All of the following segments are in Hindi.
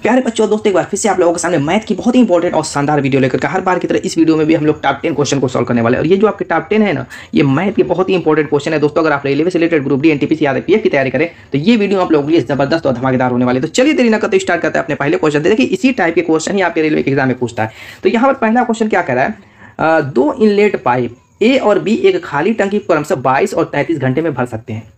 प्यारे बच्चों दोस्तों, एक बार फिर से आप लोगों के सामने मैथ की बहुत ही इंपॉर्टेंट और शानदार वीडियो लेकर हर बार की तरह इस वीडियो में भी हम लोग टॉप 10 क्वेश्चन को सॉल्व करने वाले हैं। और ये जो आपके टॉप 10 है ना, ये मैथ के बहुत ही इंपॉर्टेंट क्वेश्चन है दोस्तों। अगर आप रेलवे से related group D, NTPC, RPF की तैयारी करें तो ये वीडियो आप लोगों के लिए जबरदस्त और धमाकेदार होने वाले। तो चलिए देरी न करते स्टार्ट करते हैं अपने पहले क्वेश्चन। देखिए इसी टाइप के क्वेश्चन ही आपके रेलवे के एग्जाम में पूछता है। तो यहाँ पर पहला क्वेश्चन क्या कह रहा है, दो इनलेट पाइप ए और बी एक खाली टंकी क्रमशः 22 और 33 घंटे में भर सकते हैं।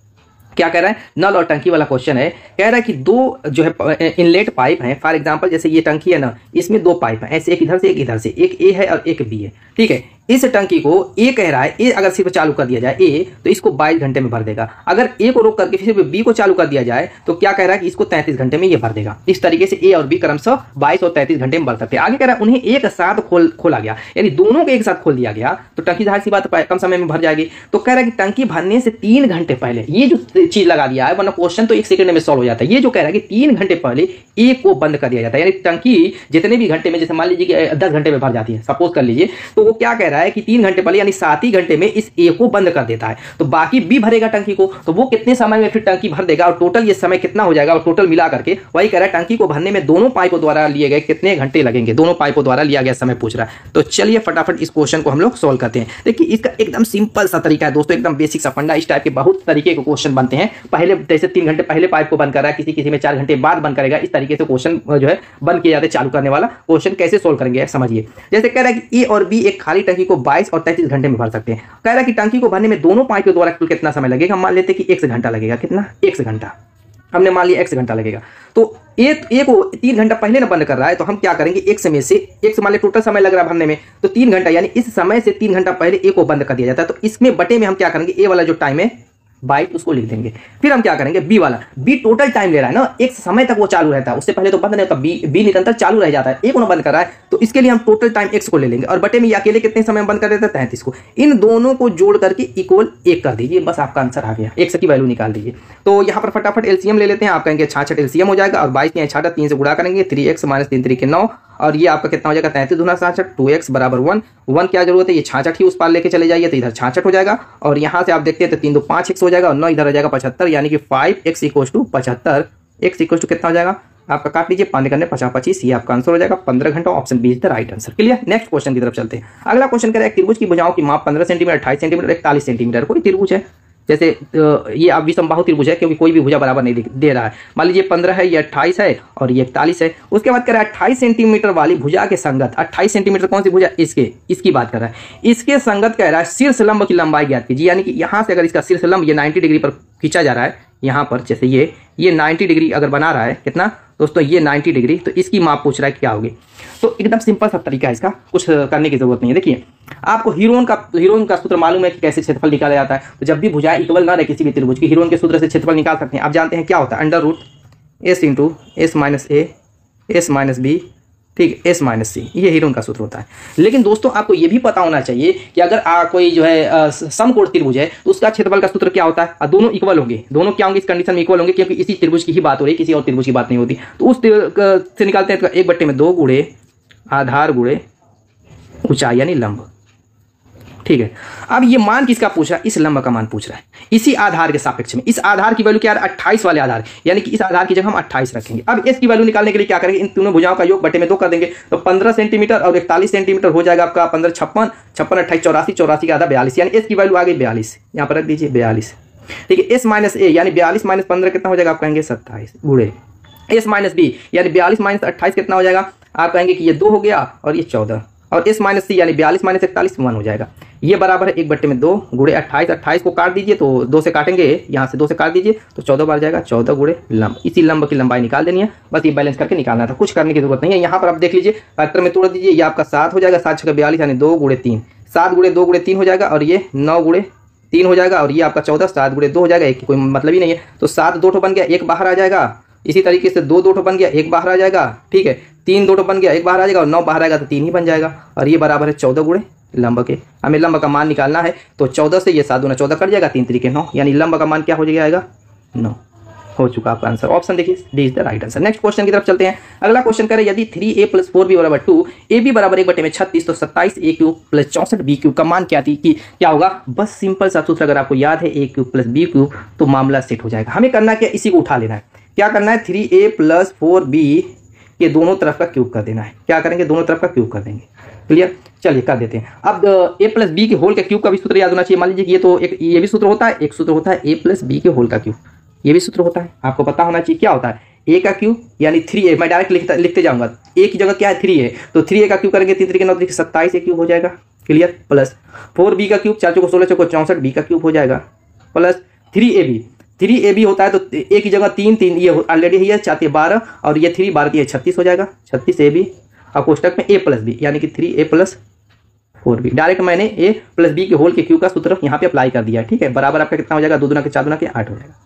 क्या कह रहा है, नल और टंकी वाला क्वेश्चन है। कह रहा है कि दो जो है इनलेट पाइप हैं, फॉर एग्जांपल जैसे ये टंकी है ना, इसमें दो पाइप हैं, ऐसे एक इधर से एक इधर से, एक ए है और एक बी है। ठीक है, इस टंकी को ए कह रहा है, ए अगर सिर्फ चालू कर दिया जाए ए तो इसको 22 घंटे में भर देगा। अगर ए को रोक करके सिर्फ बी को चालू कर दिया जाए तो क्या कह रहा है कि इसको 33 घंटे में ये भर देगा। इस तरीके से ए और बी क्रमशः 22 और 33 घंटे में भर सकते हैं। आगे कह रहा है उन्हें एक साथ खोला गया, यानी दोनों को एक साथ खोल दिया गया तो टंकी जाहिर सी बात कम समय में भर जाएगी। तो कह रहा है कि टंकी भरने से 3 घंटे पहले, ये जो चीज लगा दिया है, वरना क्वेश्चन तो 1 सेकंड में सॉल्व हो जाता है। ये जो कह रहा है कि 3 घंटे पहले ए को बंद कर दिया जाता है, यानी टंकी जितने भी घंटे में, जैसे मान लीजिए कि 10 घंटे में भर जाती है, सपोज कर लीजिए, तो वो क्या कह रहा है कि 3 घंटे पहले यानी 7 ही घंटे में इस ए को बंद कर देता है। तो बाकी बी भरेगा टंकी को, तो वो कितने समय में फिर टंकी भर देगा और टोटल ये समय कितना हो जाएगा, और टोटल मिला करके वही कह रहा है टंकी को भरने में दोनों पाइपों द्वारा लिए गए कितने घंटे लगेंगे, दोनों पाइपों द्वारा लिया गया समय पूछ रहा है। तो चलिए फटाफट इस क्वेश्चन को हम लोग सॉल्व करते हैं। देखिए इसका एकदम सिंपल सा तरीका है दोस्तों, एकदम बेसिक सा फंडा। इस टाइप के बहुत तरीके के क्वेश्चन बनते हैं। पहले जैसे 3 घंटे पहले पाइप को बंद कर रहा है, किसी में 4 घंटे बाद बंद करेगा, इस तरीके से क्वेश्चन जो है बंद किए जाते हैं। चालू करने वाला क्वेश्चन कैसे सोल्व करेंगे समझिए। जैसे कह रहा है कि ए और बी एक खाली टंकी को 22 और 33 घंटे में भर सकते हैं। कह रहा है कि टंकी को भरने में दोनों पाइपों द्वारा कुल कितना समय लगेगा। मान लेते हैं कि 1 घंटा लगेगा। कितना? 1 घंटा। हमने मान लिया 1 घंटा लगेगा। तो ए को 3 घंटा पहले ना बंद कर रहा है, तो हम क्या करेंगे, 1 में से 1 से मान लिया टोटल समय लग रहा है भरने में, तो 3 घंटा, यानी इस समय से 3 घंटा पहले ए को बंद कर दिया जाता है। तो इसमें बटे में हम क्या करेंगे, ए वाला जो टाइम है 22 उसको लिख देंगे। फिर हम क्या करेंगे, बी वाला, बी टोटल टाइम ले रहा है ना, एक समय तक वो चालू रहता है, उससे पहले तो बंद नहीं होता, बी निरंतर चालू रह जाता है। ए को बंद कर रहा है तो इसके लिए हम टोटल टाइम x को ले लेंगे और बटे में ये अकेले कितने समय में बंद कर देता है, 33 को। इन दोनों को जोड़ करके इक्वल 1 कर दीजिए, बस आपका आंसर आ गया। x की वैल्यू निकाल दीजिए। तो यहाँ पर फटाफट एलसीएम ले लेते हैं। आप कहेंगे 66 एलसीएम हो जाएगा और 22 में 66 3 से गुणा करेंगे, 3x - 3 3 के 9, और ये आपका कितना हो जाएगा, 33 दूना 66, 2x बराबर 1 क्या जरूरत है, ये 66 ही उस पार लेके चले जाइए तो इधर 66 हो जाएगा। और यहाँ से आप देखते हैं तो 3 2 5x हो जाएगा और 9 इधर हो जाएगा 75, यानी कि 5x = 75। x = कितना हो जाएगा आपका, काट लीजिए, 5 करने 50 25, ये आपका आंसर हो जाएगा 15 घंटा। Option B is the right answer. Clear. Next question की तरफ चलते हैं। अगला क्वेश्चन कह रहा है त्रिभुज की भुजाओं की माप 15 सेंटीमीटर, 28 सेंटीमीटर, 41 सेंटीमीटर। कोई त्रिभुज है, जैसे ये आप विषमबाहु त्रिभुज है, क्योंकि कोई भी भुजा बराबर नहीं दे रहा है। मान लीजिए 15 है, ये 28 है और ये 41 है। उसके बाद कह रहा है 28 सेंटीमीटर वाली भुजा के संगत, 28 सेंटीमीटर कौन सी भुजा, इसकी बात कर रहा है। इसके संगत कह रहा है शीर्ष लंब की लंबाई ज्ञात कीजिए, यानी कि यहां से अगर इसका शीर्ष लंब ये 90 डिग्री पर खींचा जा रहा है, यहां पर जैसे ये 90 डिग्री अगर बना रहा है, कितना दोस्तों, ये 90 डिग्री, तो इसकी माप पूछ रहा है क्या होगी। तो एकदम सिंपल सा तरीका है, इसका कुछ करने की जरूरत नहीं है। देखिए आपको हीरोन का सूत्र मालूम है कि कैसे क्षेत्रफल निकाला जाता है। तो जब भी भुजाएं इक्वल ना रहे किसी भी त्रिभुज की, हीरोन के सूत्र से क्षेत्रफल निकाल सकते हैं। आप जानते हैं क्या होता है, √S × S - A S - B, ठीक है, S - C, ये हीरोन का सूत्र होता है। लेकिन दोस्तों आपको ये भी पता होना चाहिए कि अगर कोई जो है समकोण त्रिभुज है तो उसका क्षेत्रफल का सूत्र क्या होता है, दोनों इक्वल होंगे। दोनों क्या होंगे, इस कंडीशन में इक्वल होंगे, क्योंकि इसी त्रिभुज की ही बात हो रही है, किसी और त्रिभुज की बात नहीं होती। तो उस से निकालते हैं तो 1/2 गुणे आधार गुणे ऊंचाई, यानी लंब। ठीक है, अब ये मान किसका पूछ रहा है, इस लंब का मान पूछ रहा है, इसी आधार के सापेक्ष में। इस आधार की वैल्यू क्या है, 28 वाले आधार, यानी कि इस आधार की जगह हम 28 रखेंगे। अब s की वैल्यू निकालने के लिए क्या करेंगे, इन तीनों भुजाओं का योग बटे में 2 कर देंगे, तो 15 सेंटीमीटर और 41 सेंटीमीटर हो जाएगा आपका 15 56 56 28 84 84 का आधा 42, यानी s की वैल्यू आ गई 42। यहाँ पर रख दीजिए 42। ठीक है, s - A यानी 42 - 15 कितना हो जाएगा, आप कहेंगे 27 गुणे s - B यानी 42 - 28 कितना हो जाएगा, आप कहेंगे कि ये 2 हो गया और ये 14, और s - C यानी 42 - 41 1 हो जाएगा। ये बराबर है 1/2 गुणे 28। 28 को काट दीजिए तो 2 से काटेंगे, यहाँ से 2 से काट दीजिए तो 14 बार जाएगा, 14 गुणे लंब। इसी लंब की लंबाई निकाल देनी है, बस ये बैलेंस करके निकालना था, कुछ करने की जरूरत नहीं है। यहाँ पर आप देख लीजिए, फैक्टर में तोड़ दीजिए, ये आपका 7 हो जाएगा, 7 × 42 यानी 2 × 3, 7 × 2 × 3 हो जाएगा, और ये 9 × 3 हो जाएगा, और ये आपका 14, 7 × 2 हो जाएगा, एक की कोई मतलब ही नहीं है। तो 7 2 बन गया, 1 बाहर आ जाएगा। इसी तरीके से 2 2 बन गया, 1 बाहर आ जाएगा। ठीक है, 3 2 बन गया, 1 बाहर आ जाएगा, और 9 बाहर आएगा तो 3 ही बन जाएगा, और ये बराबर है 14 गुणे लंब के। हमें लंब का मान निकालना है, तो 14 से ये 7 दूना 14 कट जाएगा, 3 3 के 9, यानी लंब का मान क्या हो जाएगा, 9 हो चुका आपका आंसर। ऑप्शन देखिए D is the right answer. Next question की तरफ चलते हैं। अगला क्वेश्चन करें, यदि 3a + 4b = 2, ab बराबर 1/36, तो 27a³ + 64b³ का मान क्या होगा। बस सिंपल सा सूत्र अगर आपको याद है, a³ + b³ तो मामला सेट हो जाएगा। हमें करना क्या, इसी को उठा लेना है। क्या करना है, 3a + 4b कि दोनों तरफ का क्यूब कर देना है। क्या करेंगे, दोनों तरफ का क्यूब कर देंगे। क्लियर, चलिए कर देते हैं। अब ए प्लस बी के होल के क्यूब का भी सूत्र याद होना चाहिए। मान लीजिए कि ये तो एक ये भी सूत्र होता है, एक सूत्र होता है ए प्लस बी के होल का क्यूब, ये भी सूत्र होता है, आपको पता होना चाहिए। क्या होता है, ए का क्यूब यानी 3a, मैं डायरेक्ट लिखते जाऊंगा, ए की जगह क्या है 3a, तो 3a का क्यूब करेंगे 3 3 9 27 ए क्यूब हो जाएगा। क्लियर, प्लस 4b का क्यूब 4 चौको 16 चौको 64 b का क्यूब हो जाएगा, प्लस 3ab होता है तो ए की जगह 3 3 ये ऑलरेडी है 4 12 और ये 3 12 ये 36 हो जाएगा, 36ab और कोष्टक में a प्लस बी यानी कि 3a प्लस 4b। डायरेक्ट मैंने a प्लस बी के होल के क्यूब का सूत्र यहाँ पे अप्लाई कर दिया है। ठीक है, बराबर आपका कितना हो जाएगा, 2 दूना के 4 दूना के 8 हो जाएगा।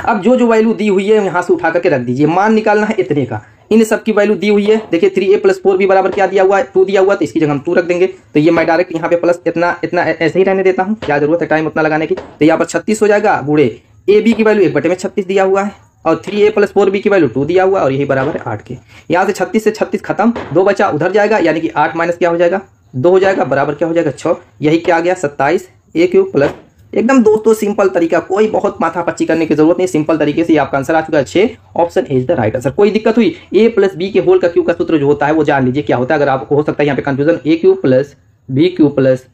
अब जो वैल्यू दी हुई है यहाँ से उठा करके रख दीजिए, मान निकालना है इतने का, इन सब की वैल्यू दी हुई है। देखिए 3a प्लस 4b बराबर क्या दिया हुआ है, 2 दिया हुआ है, तो इसकी जगह हम 2 रख देंगे। तो ये मैं डायरेक्ट यहाँ पे प्लस इतना इतना ऐसे ही रहने देता हूँ, क्या जरूरत है टाइम उतना लगाने की। तो यहाँ पर 36 हो जाएगा, गुड़े ab की वैल्यू 1/36 दिया हुआ है और 3a प्लस 4b की वैल्यू 2 दिया हुआ है और यही बराबर है 8 के। यहाँ से 36 से 36 खत्म, 2 बचा उधर जाएगा यानी कि 8 माइनस क्या हो जाएगा 2 हो जाएगा, बराबर क्या हो जाएगा 6। यही क्या आ गया 27 a क्यूब प्लस, एकदम दोस्तों सिंपल तरीका, कोई बहुत माथापच्ची करने की जरूरत नहीं, सिंपल तरीके से आपका आंसर आ चुका है 6। Option is the right answer. कोई दिक्कत हुई, ए प्लस बी के होल का क्यूब का सूत्र जो होता है वो जान लीजिए क्या होता है। अगर आपको हो सकता है यहाँ पे confusion, A cube plus B cube plus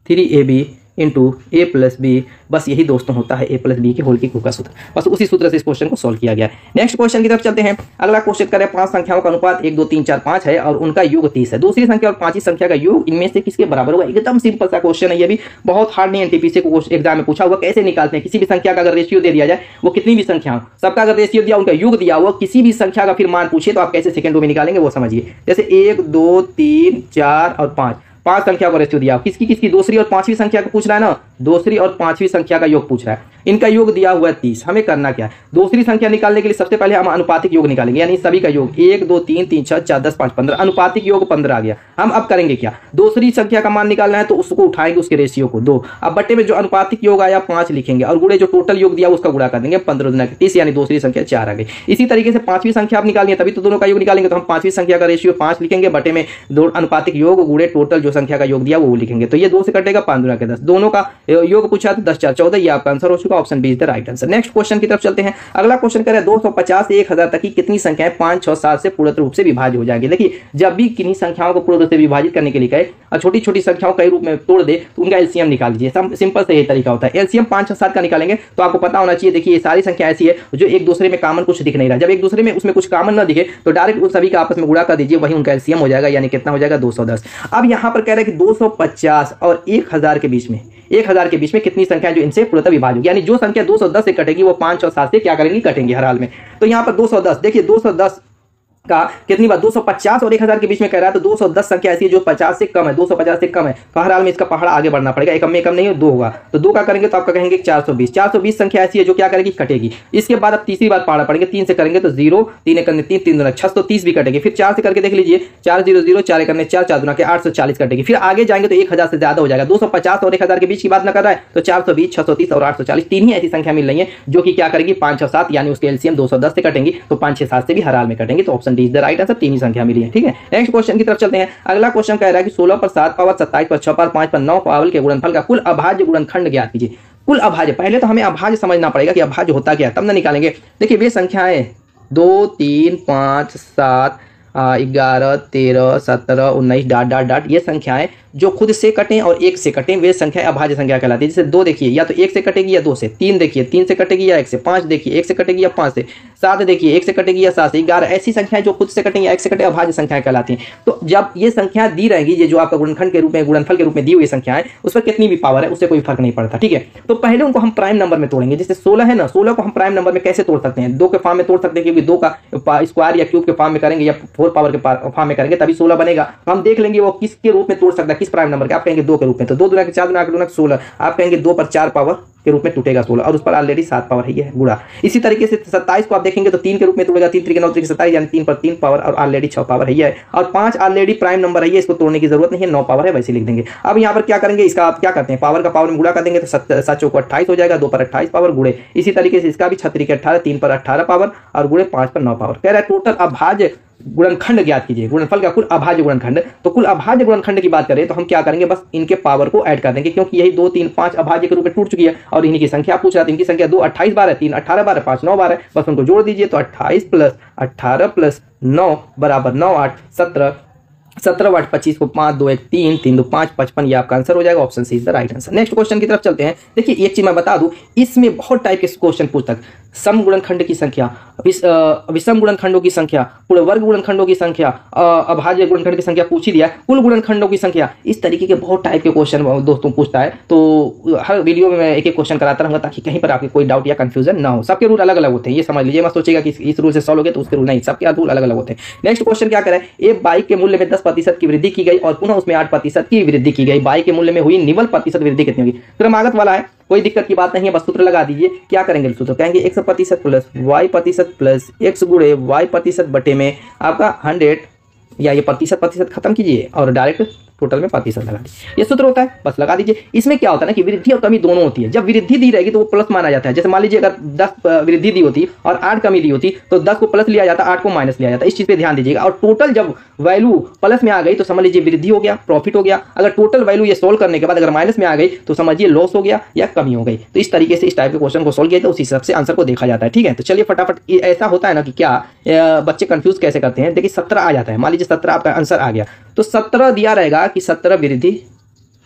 3ab into A plus B, बस यही दोस्तों होता है ए प्लस बी के होल के क्यूब का सूत्र। बस उसी सूत्र से इस क्वेश्चन को सॉल्व किया गया है। नेक्स्ट क्वेश्चन की तरफ चलते हैं। अगला क्वेश्चन करें, 5 संख्याओं का अनुपात 1 2 3 4 5 है और उनका योग 30 है। दूसरी संख्या और पांचवी संख्या का योग इनमें से किसके बराबर होगा। एकदम सिंपल सा क्वेश्चन है, ये भी बहुत हार्ड नहीं, एनटीपीसी को एग्जाम में पूछा हुआ। कैसे निकालते हैं, किसी भी संख्या का अगर रेशियो दे दिया जाए, वो कितनी भी संख्या सबका अगर रेशियो दिया, उनका योग दिया हुआ, किसी भी संख्या का फिर मान पूछे तो आप कैसे सेकंडों में निकालेंगे वो समझिए। जैसे 1 2 3 4 और 5 संख्या का रेशियो दिया, किसकी दूसरी और पांचवी संख्या को पूछ रहा है ना, दूसरी और पांचवी संख्या का योग पूछ रहा है। इनका योग दिया हुआ है 30। हमें करना क्या है, दूसरी संख्या निकालने के लिए सबसे पहले हम अनुपातिक योग निकालेंगे, यानी सभी का योग 1 2 3 3 6 4 10 5 15, अनुपातिक योग 15 आ गया। हम अब करेंगे क्या, दूसरी संख्या का मान निकालना है तो उसको उठाएंगे, उसके रेशियो को 2। अब बट्टे में जो अनुपातिक योग आया 5 लिखेंगे और गुणे जो टोटल योग दिया उसका गुणा कर देंगे, 15 दूना 30 यानी दूसरी संख्या 4 आ गई। इसी तरीके से पांचवी संख्या आप निकालिए, तभी तो दोनों का योग निकालेंगे। तो हम पांचवी संख्या का रेशियो 5 लिखेंगे, बटे में दो अनुपातिक योग गुणे टोटल जो संख्या का योग दिया वो लिखेंगे। तो ये 2 से कटेगा, 5 दूना के 10, दोनों का योग पूछा तो 10 4 14, ये आपका आंसर हो चुका। Option B is the right answer. Next question की तरफ चलते हैं। अगला क्वेश्चन करें, 250 से 1000 तक की कितनी संख्याएं 5 6 7 से पूर्ण रूप से विभाज्य हो जाएंगी। देखिए जब भी किन्हीं संख्याओं को पूर्ण रूप से विभाजित करने के लिए कहे और छोटी छोटी संख्याओं के रूप में तोड़ दे तो उनका एलसीएम निकाल लीजिए। सिंपल से यही तरीका होता है। एलसीएम 5 6 7 का निकालेंगे तो आपको पता होना चाहिए। देखिए ये सारी संख्या ऐसी है जो एक दूसरे में कॉमन कुछ दिख नहीं रहा। जब एक दूसरे में उसमें कुछ कॉमन ना दिखे तो डायरेक्ट उन सभी का आपस में गुणा कर दीजिए, वही उनका एलसीएम हो जाएगा, यानी कितना हो जाएगा 210। अब यहाँ पर कह रहे हैं कि 250 और 1000 के बीच में, 1000 के बीच में कितनी संख्या जो इनसे पूर्णतः विभाज्य होगी, यानी जो संख्या 210 से कटेगी वो 5 और 7 से क्या करेंगी, कटेंगी हर हाल में। तो यहाँ पर 210, देखिए 210 का कितनी बार 250 और 1000 के बीच में कह रहा है, तो 210 संख्या ऐसी है जो 50 से कम है, 250 से कम है, तो हर हाल में इसका पहाड़ा आगे बढ़ना पड़ेगा। एक में कम नहीं है, 2 होगा तो 2 का करेंगे तो आपका कहेंगे 420। 420 संख्या ऐसी है जो क्या करेगी, कटेगी। इसके बाद अब तीसरी बार पहाड़ा पड़ेंगे, 3 से करेंगे तो 0, 3 करने 3 3 दूना 630 भी कटेगी। फिर 4 से करके देख लीजिए, 4 0 0, 4 करने 4 4 दूना के 840 कटेगी। फिर आगे जाएंगे तो 1000 से ज्यादा हो जाएगा। 250 और 1000 के बीच की बात न कर रहा है तो 420 630 और 840 तीन ही ऐसी संख्या मिल रही है जो कि क्या करेगी 5 और 7, यानी उसके एलसीएम 210 से कटेंगी तो 5 6 7 से भी हर हाल में कटेंगे। तो option D is the right answer, संख्या मिली है। ठीक है, नेक्स्ट क्वेश्चन की तरफ चलते हैं। अगला क्वेश्चन कह रहा है कि 16 पर 7 पावर 27 पर 6 पर 5 पर 9 पावर के गुणनफल का कुल अभाज्य गुणनखंड ज्ञात कीजिए। कुल अभाज्य, पहले तो हमें अभाज्य समझना पड़ेगा कि अभाज्य होता क्या है, तब ना निकालेंगे। देखिए वे संख्याएं 2 3 5 7 11 13 17 19 डॉट डॉट डॉट, ये संख्याएं जो खुद से कटें और 1 से कटें वे संख्या अभाज्य संख्या कहलाती है। जैसे 2 देखिए या तो 1 से कटेगी या 2 से, 3 देखिए 3 से कटेगी या 1 से, 5 देखिए 1 से कटेगी या 5 से, 7 देखिए 1 से कटेगी या 7 से, 11 ऐसी संख्याएं जो खुद से कटें या 1 से कटे अभाज्य संख्याएं कहलाती हैं। तो जब ये संख्या दी रहेगी, ये जो आपका गुणनखंड के रूप में गुणनफल के रूप में दी हुई संख्याएं, उस पर कितनी भी पावर है उससे कोई फर्क नहीं पड़ता। ठीक है, तो पहले उनको हम प्राइम नंबर में तोड़ेंगे। जैसे 16 है ना, 16 को हम प्राइम नंबर में कैसे तोड़ सकते हैं, 2 के फॉर्म में तोड़ सकते हैं, क्योंकि 2 का स्क्वायर या क्यूब के फॉर्म में करेंगे या 4 पावर के फॉर्म में करेंगे तभी 16 बनेगा। तो हम देख लेंगे वो किसके रूप में तोड़ सकता है, किस प्राइम नंबर के। आप कहेंगे 2 के रूप में, तो 2 दूना के 4 दूना के 16, आप कहेंगे 2 पर 4 पावर के रूप में टूटेगा 16 और उस पर ऑलरेडी 7 पावर है, ये है गुणा। इसी तरीके से 27 को आप देखेंगे तो 3 के रूप में तोड़ेगा, 3 3 9 3 27, यानी 3 पर 3 पावर और ऑलरेडी 6 पावर है, ये है। और 5 ऑलरेडी प्राइम नंबर है, ये इसको तोड़ने की जरूरत नहीं है, 9 पावर है, वैसे लिख देंगे। अब यहाँ पर क्या करेंगे, इसका आप क्या करते हैं, पावर का पावर में गुणा कर देंगे तो 7 चौको 28 हो जाएगा, 2 पर 28 पावर गुणे। इसी तरीके से इसका भी 6 3 के 18, 3 पर 18 पावर और गुणे 5 पर 9 पावर। कह रहा है टोटल अभाज्य गुणनखंड ज्ञात कीजिए, गुणनफल का कुल अभाज्य गुणनखंड। तो कुल अभाज्य गुणनखंड की बात करें तो हम क्या करेंगे, बस इनके पावर को ऐड कर देंगे, क्योंकि यही 2 3 5 अभाज्य के रूप में टूट चुकी है और इन्हीं की संख्या पूछ रहा था। इनकी संख्या 2 28 12 3 18 12 5 9 12, बस उनको जोड़ दीजिए। तो 28 + 18 + 9 = 9 8 17, 17 8 25 को 5 2 1 3 3 2 5 55, ये आपका आंसर हो जाएगा। Option C is the right answer. Next question की तरफ चलते हैं। देखिए एक चीज मैं बता दूं, इसमें बहुत टाइप के क्वेश्चन पूछता है। सम गुणनखंड की संख्या, विषम गुणनखंडों की संख्या, पूर्ण वर्ग गुणनखंडों की संख्या, अभाज्य गुणनखंड की संख्या पूछ ही दिया, कुल गुणनखंडों की संख्या, इस तरीके के बहुत टाइप के क्वेश्चन दोस्तों पूछता है। तो हर वीडियो में मैं एक एक क्वेश्चन कराता रहूंगा ताकि कहीं पर आपके कोई डाउट या कंफ्यूजन ना हो। सबके रूल अलग अलग होते हैं, ये समझ लीजिए। मत सोचिएगा कि इस रूल से सॉल्व हो गए तो उसके रूल नहीं, सबके रूल अलग अलग होते हैं। नेक्स्ट क्वेश्चन क्या करें, एक बाइक के मूल्य में 10% की वृद्धि की गई और पुनः उसमें 8% की वृद्धि की गई। बाइक के मूल्य में हुई निवल प्रतिशत वृद्धि कितनी होगी। क्रमागत वाला है, कोई दिक्कत की बात नहीं है, बस सूत्र लगा दीजिए। क्या करेंगे सूत्र, कहेंगे x% plus y% plus x गुणे y% बटे में आपका 100, या ये प्रतिशत खत्म कीजिए और डायरेक्ट टोटल में प्रतिशत लगा दीजिए। ये सूत्र होता है, बस लगा दीजिए। इसमें क्या होता है ना कि वृद्धि और कमी दोनों होती है। जब वृद्धि दी रहेगी तो वो प्लस माना जाता है। जैसे मान लीजिए अगर 10 वृद्धि दी होती और 8 कमी दी होती तो 10 को प्लस लिया जाता, 8 को माइनस लिया जाता। इस चीज पे ध्यान दीजिएगा। और टोटल जब वैल्यू प्लस में आ गई तो समझ लीजिए वृद्धि हो गया, प्रॉफिट हो गया। अगर टोटल वैल्यू ये सोल्व करने के बाद अगर माइनस में आ गई तो समझिए लॉस हो गया या कमी हो गई। तो इस तरीके से इस टाइप के क्वेश्चन को सोल्व किया तो उसी हिसाब से आंसर को देखा जाता है। ठीक है, तो चलिए फटाफट। ऐसा होता है ना कि क्या बच्चे कंफ्यूज कैसे करते हैं। देखिए 17 आ जाता है, मान लीजिए 17 आपका आंसर आ गया तो 17 दिया रहेगा कि 17 वृद्धि,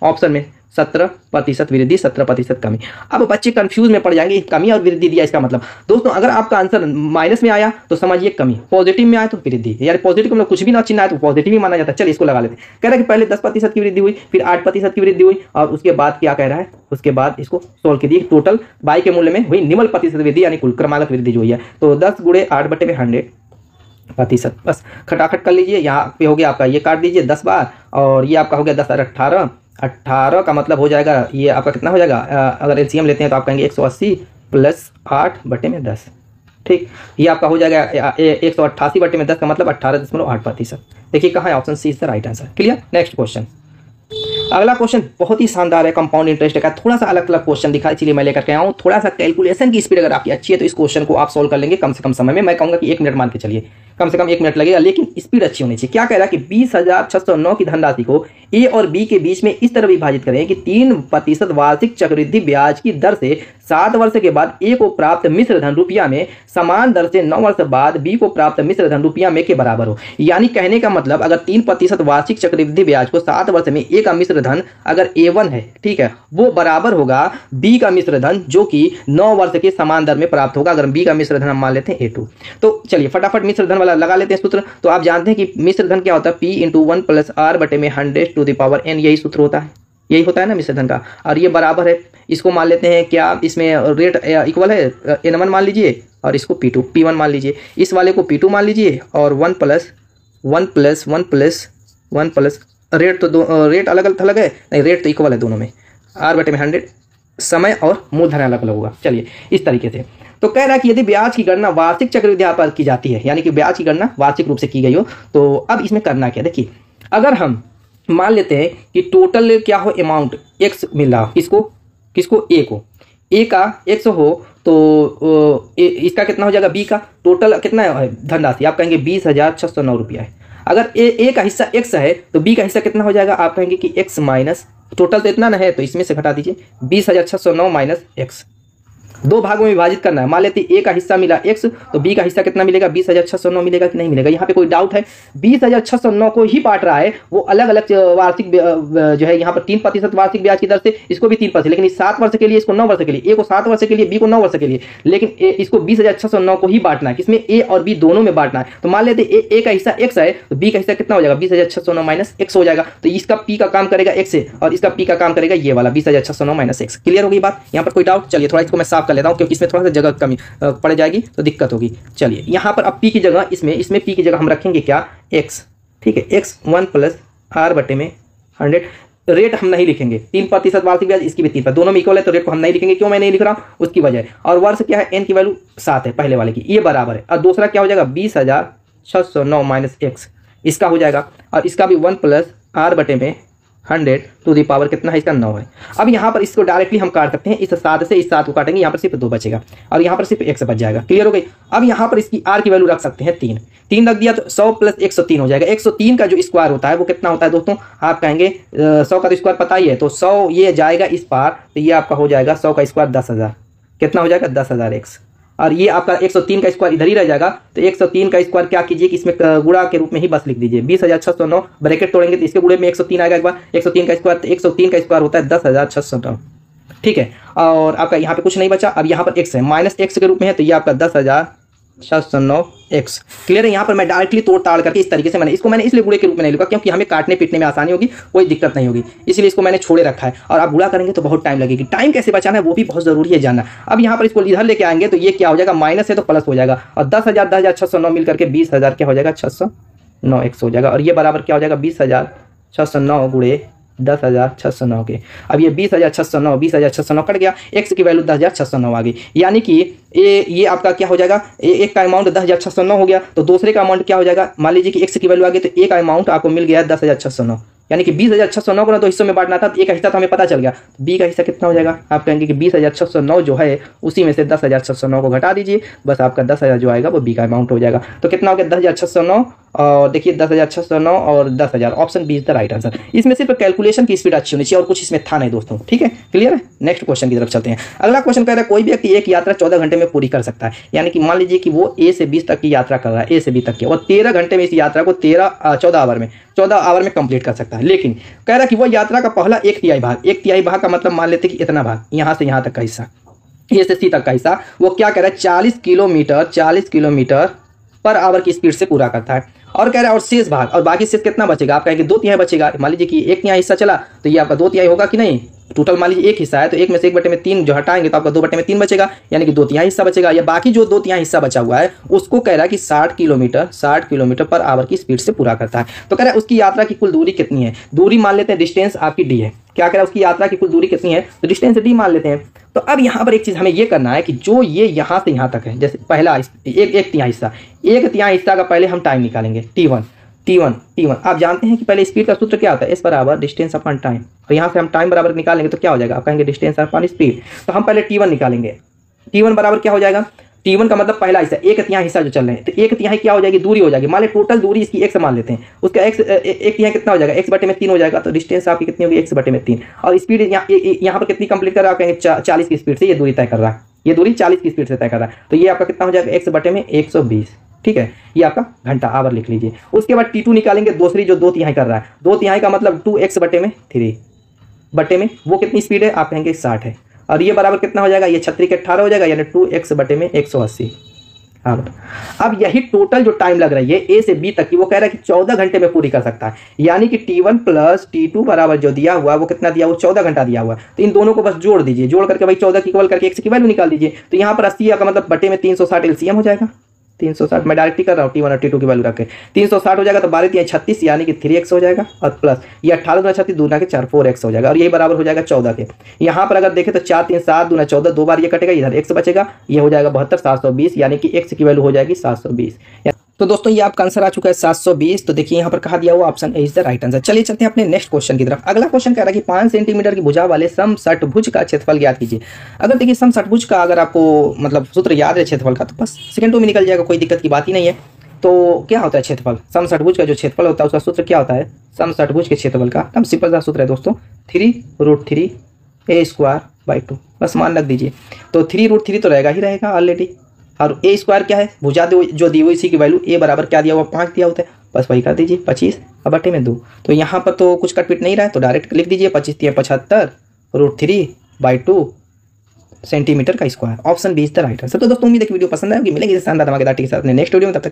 ऑप्शन में 17% वृद्धि 17% कमी। अब बच्चे कंफ्यूज में पड़ जाएंगे, कमी और वृद्धि दिया इसका मतलब। दोस्तों अगर आपका आंसर माइनस में आया तो समझिए कमी, पॉजिटिव में आया तो वृद्धि, यानी पॉजिटिव में कुछ भी ना चिन्ह आया तो पॉजिटिव ही माना जाता है। चलिए इसको लगा लेते हैं। कह रहा है कि पहले 10% की वृद्धि हुई, फिर 8% की वृद्धि हुई और उसके बाद क्या कह रहा है, उसके बाद इसको सोल्व कीजिए। टोटल बाई के मूल्य में हुई निवल प्रतिशत वृद्धि, यानी कुल क्रमागत वृद्धि जो हुई है। तो 10 गुणे 8 बटे में 100%, बस खटाखट कर लीजिए। यहाँ पे हो गया आपका, ये काट दीजिए 10 बार और ये आपका हो गया 10 और 18 का मतलब हो जाएगा, ये आपका कितना हो जाएगा, अगर एलसीएम लेते हैं तो आप कहेंगे 180 + 8 बटे में 10। ठीक, ये आपका हो जाएगा 188 बटे में 10 का मतलब 18.8%। देखिए कहाँ है, option C is the right answer. Clear. Next question, अगला क्वेश्चन बहुत ही शानदार है, कंपाउंड इंटरेस्ट का थोड़ा सा अलग अलग क्वेश्चन दिखा, इसलिए मैं लेकर के आया हूँ। थोड़ा सा कैलकुलेशन की स्पीड अगर आपकी अच्छी है तो इस क्वेश्चन को आप सोल्व कर लेंगे कम से कम समय में। मैं कहूँगा कि 1 मिनट मान के चलिए, कम से कम 1 मिनट लगेगा, लेकिन स्पीड अच्छी होनी चाहिए। क्या कह रहा है कि 20,609 की धनराशि को ए और बी के बीच में इस तरह विभाजित करें कि 3% वार्षिक चक्रवृद्धि ब्याज की दर से 7 वर्ष के बाद ए को प्राप्त मिश्र धन रुपया में समान दर से 9 वर्ष बाद बी को प्राप्त मिश्र धन रुपया में के बराबर हो। यानी कहने का मतलब अगर 3% वार्षिक चक्रवृद्धि ब्याज को 7 वर्ष में ए का मिश्र धन अगर A1 है, ठीक है, वो बराबर होगा बी का मिश्र धन जो कि 9 वर्ष के समान दर में प्राप्त होगा। अगर बी का मिश्र धन हम मान लेते हैं A2। तो चलिए फटाफट मिश्र धन वाला लगा लेते हैं सूत्र। तो आप जानते हैं कि मिश्र धन क्या होता है, P × 1 + R बटे में 100⁻n, यही सूत्र होता है, यही होता है ना मिश्र धन का। और ये बराबर है, इसको मान लेते हैं क्या, इसमें रेट इक्वल है N1 मान लीजिए और इसको P1 मान लीजिए, इस वाले को P2 मान लीजिए और 1 रेट तो रेट अलग अलग है, नहीं रेट तो इक्वल है दोनों में, R बटे में 100, समय और मूलधन अलग अलग होगा। चलिए इस तरीके से। तो कह रहा है कि यदि ब्याज की गणना वार्षिक चक्रवृद्धि दर पर की जाती है, यानी कि ब्याज की गणना वार्षिक रूप से की गई हो, तो अब इसमें करना क्या, देखिए अगर हम मान लेते हैं कि टोटल क्या हो अमाउंट x मिल रहा, किसको ए को, ए का x हो तो इसका कितना हो जाएगा, बी का टोटल कितना है धनराशि, आप कहेंगे 20,609 रुपया है। अगर ए का हिस्सा x है तो बी का हिस्सा कितना हो जाएगा, आप कहेंगे कि x माइनस, टोटल तो इतना ना है तो इसमें से घटा दीजिए 20,609 माइनस x। 2 भागों में विभाजित करना है। मान लेते ए का हिस्सा मिला x तो बी का हिस्सा कितना मिलेगा, 20,609 मिलेगा कि नहीं मिलेगा। यहाँ पे कोई डाउट है, 20,609 को ही बांट रहा है, वो अलग अलग वार्षिक जो है यहाँ पर 3% वार्षिक ब्याज की दर से, इसको भी 3%, लेकिन 7 वर्ष के लिए, इसको 9 वर्ष के लिए, ए को 7 वर्ष के लिए, बी को 9 वर्ष के लिए, लेकिन इसको 20,609 को ही बांटना है, किसमें ए और बी दोनों में बांटना है। तो मान लेते ए का हिस्सा x है तो बी का हिस्सा कितना हो जाएगा, 20,609 माइनस x हो जाएगा। तो इसका p का काम करेगा x से और इसका p का काम करेगा ये वाला 20,609 माइनस x। क्लियर हो गई बात, यहाँ पर कोई डाउट। चलिए थोड़ा इसको मैं साफ कर लेता हूँ क्योंकि इसमें थोड़ा सा जगह कमी पड़ जाएगी तो दिक्कत होगी। चलिए यहाँ पर अब p की जगह इसमें p की जगह हम रखेंगे क्या, x, ठीक है, x 1 + R बटे में 100। रेट हम नहीं लिखेंगे, 3% वार्षिक ब्याज, इसकी भी 3%, दोनों में इक्वल है तो रेट को हम नहीं लिखेंगे। क्यों मैं नहीं लिख रहा हूँ, उसकी वजह है। और वर्ष क्या है, n की वैल्यू 7 है पहले वाले की, ये बराबर है। और दूसरा क्या हो जाएगा, 20,609 माइनस x, इसका हो जाएगा। और इसका भी 1 + R बटे में 100 टू दी पावर कितना है इसका 9 है। अब यहाँ पर इसको डायरेक्टली हम काट सकते हैं, इस 7 से इस 7 को काटेंगे, यहाँ पर सिर्फ 2 बचेगा और यहाँ पर सिर्फ 1 से बच जाएगा। क्लियर हो गई। अब यहाँ पर इसकी आर की वैल्यू रख सकते हैं 3 रख दिया तो 100 + 103 हो जाएगा। 103 का जो स्क्वायर होता है वो कितना होता है दोस्तों, आप कहेंगे 100 का तो स्क्वायर पता ही है, तो 100 ये जाएगा इस पार, तो ये आपका हो जाएगा 100 का स्क्वायर 10,000, कितना हो जाएगा 10,000 x। और ये आपका 103 का स्क्वायर इधर ही रह जाएगा, तो 103 का स्क्वायर क्या कीजिए कि इसमें गुणा के रूप में ही बस लिख दीजिए 20,609, ब्रैकेट तोड़ेंगे तो इसके गुणे में 103 आएगा एक बार, 103 का स्क्वायर, तो 103 का स्क्वायर होता है 10,609। ठीक है, और आपका यहाँ पे कुछ नहीं बचा। अब यहाँ पर x है, माइनस x के रूप में है, तो ये आपका 10,609x। क्लियर है। यहाँ पर मैं डायरेक्टली तोड़ ताड़ करके इस तरीके से मैंने इसलिए गुणे के रूप में नहीं लिखा क्योंकि हमें काटने पीटने में आसानी होगी, कोई दिक्कत नहीं होगी, इसलिए इसको मैंने छोड़े रखा है। और आप गुणा करेंगे तो बहुत टाइम लगेगी, टाइम कैसे बचाना है वो भी बहुत जरूरी है जानना। अब यहाँ पर इसको इधर लेके आएंगे तो ये क्या हो जाएगा, माइनस है तो प्लस हो जाएगा, और 10,609 मिल करके 20,000 क्या हो जाएगा 609x हो जाएगा, और ये बराबर क्या हो जाएगा 20,609 गुणे 10,609 के। अब ये 20,609 कट गया, x की वैल्यू 10,609 आ गई, यानी कि ये आपका क्या हो जाएगा, एक का अमाउंट 10,609 हो गया, तो दूसरे का अमाउंट क्या हो जाएगा, मान लीजिए कि x की वैल्यू आ गई, तो एक अमाउंट आपको मिल गया 10,609, यानी कि 20,609 को ना तो हिस्सों में बांटना था, एक हिस्सा तो हमें पता चल गया, b का हिस्सा कितना हो जाएगा, आप कहेंगे कि 20,609 जो है उसी में से 10,609 को घटा दीजिए, बस आपका 10,000 जो आएगा वो b का अमाउंट हो जाएगा। तो कितना हो गया 10,609, और देखिए 10,609 और 10,000, option B is the right answer. इसमें सिर्फ कैलकुलेशन की स्पीड अच्छी होनी चाहिए और कुछ इसमें था नहीं दोस्तों। ठीक है, क्लियर है। नेक्स्ट क्वेश्चन की तरफ चलते हैं। अगला क्वेश्चन कह रहा है कोई भी व्यक्ति एक यात्रा 14 घंटे में पूरी कर सकता है, यानी कि मान लीजिए कि वो ए से 20 तक की यात्रा कर रहा है, ए से बी तक की, और 13 घंटे में इस यात्रा को 14 आवर में कंप्लीट कर सकता है। लेकिन कह रहा है कि वो यात्रा का पहला 1/3 भाग का मतलब मान लेते हैं कि इतना भाग, यहाँ से यहाँ तक का हिस्सा, ए से सी तक का हिस्सा, वो क्या कह रहा है 40 किलोमीटर पर आवर की स्पीड से पूरा करता है। और कह रहा है और शेष भाग, और बाकी शेष कितना बचेगा, आप कहेंगे 2/3 बचेगा। मान लीजिए कि 1/3 हिस्सा चला तो ये आपका 2/3 होगा कि नहीं, टोटल मान लीजिए एक हिस्सा है तो एक में से 1/3 जो हटाएंगे तो आपका 2/3 बचेगा, यानी कि 2/3 हिस्सा बचेगा। या बाकी जो 2/3 हिस्सा बचा हुआ है उसको कह रहा है कि 60 किलोमीटर पर आवर की स्पीड से पूरा करता है। तो कह रहा है उसकी यात्रा की कुल दूरी कितनी है, दूरी मान लेते हैं डिस्टेंस आपकी डी है, क्या कह रहा है उसकी यात्रा की कुल दूरी कितनी है, तो डिस्टेंस डी मान लेते हैं। तो अब यहाँ पर एक चीज हमें ये करना है कि जो ये यहाँ से यहाँ तक है, जैसे पहला एक तिहाई हिस्सा का पहले हम टाइम निकालेंगे T1। आप जानते हैं कि पहले स्पीड का सूत्र क्या होता है, S बराबर डिस्टेंस अपॉन टाइम, और यहाँ से हम टाइम बराबर निकालेंगे तो क्या हो जाएगा, आप कहेंगे डिस्टेंस अपॉन स्पीड। तो हम पहले T1 निकालेंगे, T1 बराबर क्या हो जाएगा, T1 का मतलब पहला हिस्सा 1/3 हिस्सा जो चल रहे हैं, तो 1/3 क्या हो जाएगी, दूरी हो जाएगी। मान लें टोटल दूरी इसकी x मान लेते हैं, उसका x 1/3 कितना हो जाएगा, x/3 हो जाएगा, तो डिस्टेंस आपकी कितनी होगी x/3। और स्पीड यहाँ पर कितनी कंप्लीट कर रहा है, आप कहेंगे 40 की स्पीड से ये दूरी तय कर रहा है, ये दूरी 40 की स्पीड से तय कर रहा है, तो ये आपका कितना हो जाएगा x/120। ठीक है, ये आपका घंटा आवर लिख लीजिए। उसके बाद T2 निकालेंगे, दूसरी जो 2/3 कर रहा है, 2/3 का मतलब 2x/3 वो कितनी स्पीड है, आप कहेंगे 60 है, और ये बराबर कितना हो जाएगा, ये 36 के 18 हो जाएगा, यानी 2x/180 आवर। अब यही टोटल जो टाइम लग रही है ए से बी तक की, वो कह रहा है कि 14 घंटे में पूरी कर सकता है, यानी कि T1 + T2 बराबर जो दिया हुआ वो कितना दिया हुआ, 14 घंटा दिया हुआ। तो इन दोनों को बस जोड़ दीजिए, जोड़ करके भाई 14 की इक्वल करके x की वैल्यू निकाल दीजिए। तो यहाँ पर 80 का मतलब बटे में 360 एलसीएम हो जाएगा, 360 मैं डायरेक्ट ही कर रहा हूँ, T1 और T2 की वैल्यू रख के 360 हो जाएगा, तो 12×3 = 36 यानी कि 3x हो जाएगा, और प्लस ये 18×36 2 के 4 4x हो जाएगा, और यही बराबर हो जाएगा 14 के। यहाँ पर अगर देखें तो 4 3 7 2 14, 2 बार ये कटेगा, इधर x बचेगा, ये हो जाएगा 72 720, यानी कि x की वैल्यू हो जाएगी 720। तो दोस्तों ये आपका आंसर आ चुका है 720। तो देखिए यहाँ पर कहा दिया हुआ option A is the right answer. चलिए चलते हैं अपने नेक्स्ट क्वेश्चन की तरफ। अगला क्वेश्चन कह रहा है कि 5 सेंटीमीटर की भुजा वाले समषटभुज का क्षेत्रफल ज्ञात कीजिए। अगर देखिए समषटभुज का अगर आपको मतलब सूत्र याद है क्षेत्रफल का, तो बस सेकंडों में निकल जाएगा, कोई दिक्कत की बात ही नहीं है। तो क्या होता है क्षेत्रफल, समषटभुज का जो क्षेत्रफल होता है उसका सूत्र क्या होता है, समषटभुज के क्षेत्रफल का एकदम सिंपल सा सूत्र है दोस्तों, 3√3 a²/2, बस मान रख दीजिए। तो 3√3 तो रहेगा ही रहेगा ऑलरेडी, और a² क्या है, भुजा जो दी हुई इसी की वैल्यू a बराबर क्या दिया हुआ 5 दिया होता है, बस वही कर दीजिए 25 और बटे में 2। तो यहाँ पर तो कुछ कट पिट नहीं रहा है, तो डायरेक्ट लिख दीजिए 25 × 75 √3/2 सेंटीमीटर का square. Option B is the right answer. तो दोस्तों उम्मीद है कि वीडियो पसंद आएगी, मिलेंगे शानदार धमाकेदार के साथ नेक्स्ट वीडियो में, तब तक